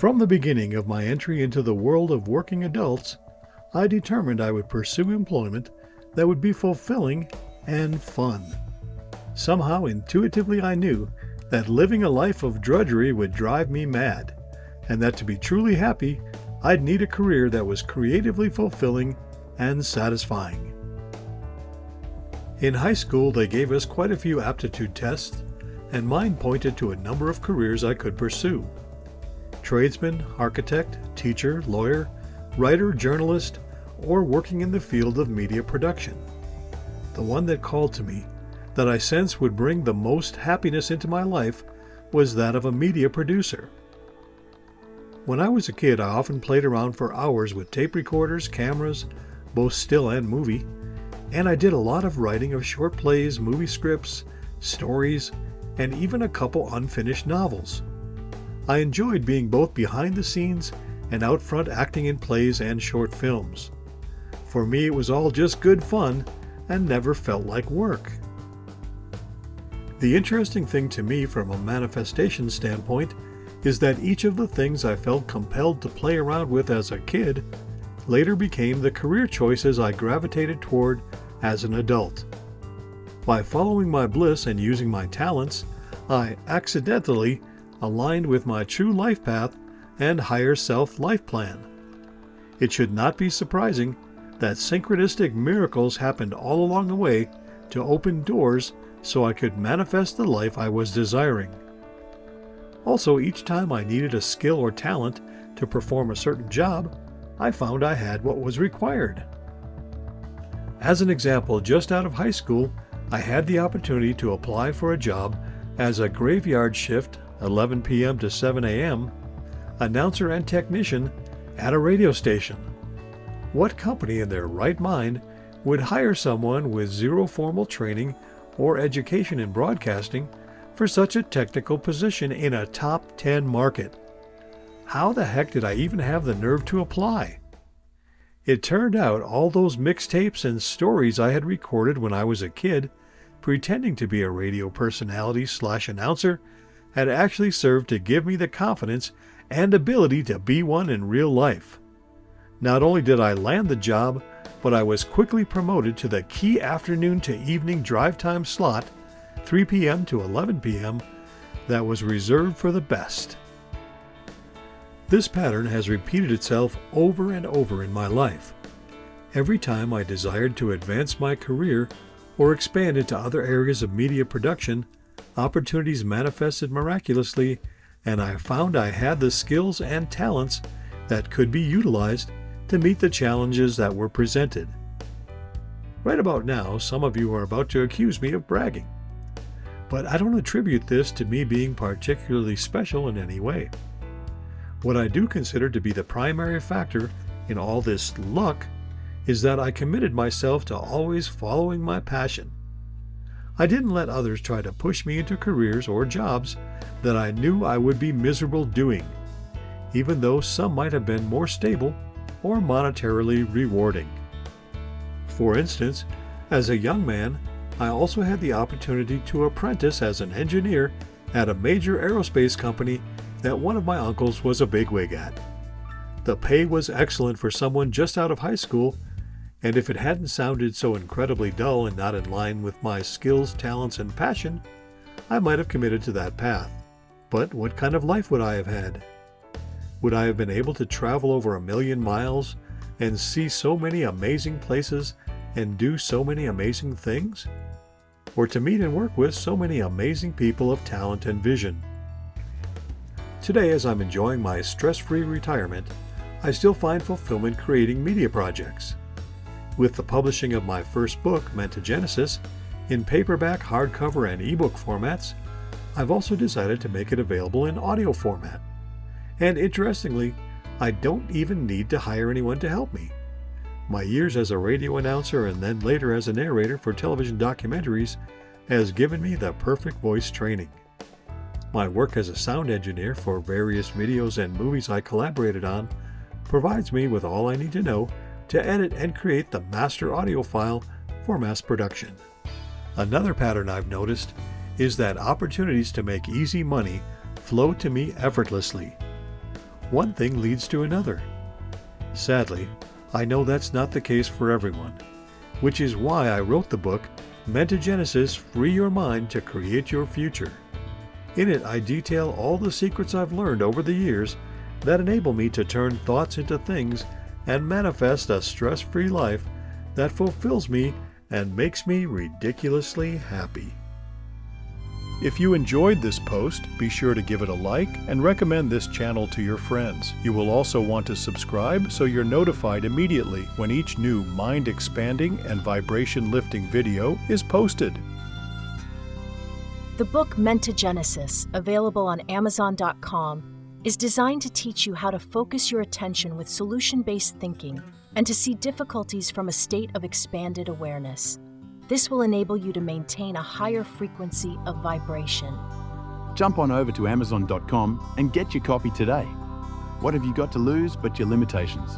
From the beginning of my entry into the world of working adults, I determined I would pursue employment that would be fulfilling and fun. Somehow, intuitively, I knew that living a life of drudgery would drive me mad, and that to be truly happy, I'd need a career that was creatively fulfilling and satisfying. In high school, they gave us quite a few aptitude tests, and mine pointed to a number of careers I could pursue. Tradesman, architect, teacher, lawyer, writer, journalist, or working in the field of media production. The one that called to me, that I sensed would bring the most happiness into my life, was that of a media producer. When I was a kid, I often played around for hours with tape recorders, cameras, both still and movie, and I did a lot of writing of short plays, movie scripts, stories, and even a couple unfinished novels. I enjoyed being both behind the scenes and out front acting in plays and short films. For me, it was all just good fun and never felt like work. The interesting thing to me from a manifestation standpoint is that each of the things I felt compelled to play around with as a kid later became the career choices I gravitated toward as an adult. By following my bliss and using my talents, I accidentally aligned with my true life path and higher self life plan. It should not be surprising that synchronistic miracles happened all along the way to open doors so I could manifest the life I was desiring. Also, each time I needed a skill or talent to perform a certain job, I found I had what was required. As an example, just out of high school, I had the opportunity to apply for a job as a graveyard shift, 11 p.m. to 7 a.m., announcer and technician at a radio station. What company in their right mind would hire someone with zero formal training or education in broadcasting for such a technical position in a top 10 market? How the heck did I even have the nerve to apply? It turned out all those mixtapes and stories I had recorded when I was a kid, pretending to be a radio personality/announcer, had actually served to give me the confidence and ability to be one in real life. Not only did I land the job, but I was quickly promoted to the key afternoon to evening drive time slot, 3 p.m. to 11 p.m., that was reserved for the best. This pattern has repeated itself over and over in my life. Every time I desired to advance my career or expand into other areas of media production, opportunities manifested miraculously, and I found I had the skills and talents that could be utilized to meet the challenges that were presented. Right about now, some of you are about to accuse me of bragging, but I don't attribute this to me being particularly special in any way. What I do consider to be the primary factor in all this luck is that I committed myself to always following my passion. I didn't let others try to push me into careers or jobs that I knew I would be miserable doing, even though some might have been more stable or monetarily rewarding. For instance, as a young man, I also had the opportunity to apprentice as an engineer at a major aerospace company that one of my uncles was a bigwig at. The pay was excellent for someone just out of high school, and if it hadn't sounded so incredibly dull and not in line with my skills, talents, and passion, I might have committed to that path. But what kind of life would I have had? Would I have been able to travel over 1 million miles and see so many amazing places and do so many amazing things? Or to meet and work with so many amazing people of talent and vision? Today, as I'm enjoying my stress-free retirement, I still find fulfillment creating media projects. With the publishing of my first book, Mentagenesis, in paperback, hardcover, and ebook formats, I've also decided to make it available in audio format. And interestingly, I don't even need to hire anyone to help me. My years as a radio announcer and then later as a narrator for television documentaries has given me the perfect voice training. My work as a sound engineer for various videos and movies I collaborated on provides me with all I need to know to edit and create the master audio file for mass production. Another pattern I've noticed is that opportunities to make easy money flow to me effortlessly. one thing leads to another. Sadly, I know that's not the case for everyone, which is why I wrote the book, Mentagenesis, Free Your Mind to Create Your Future. In it, I detail all the secrets I've learned over the years that enable me to turn thoughts into things and manifest a stress-free life that fulfills me and makes me ridiculously happy. If you enjoyed this post, be sure to give it a like and recommend this channel to your friends. You will also want to subscribe so you're notified immediately when each new mind-expanding and vibration-lifting video is posted. The book Mentagenesis, available on Amazon.com, is designed to teach you how to focus your attention with solution-based thinking and to see difficulties from a state of expanded awareness. This will enable you to maintain a higher frequency of vibration. Jump on over to Amazon.com and get your copy today. What have you got to lose but your limitations?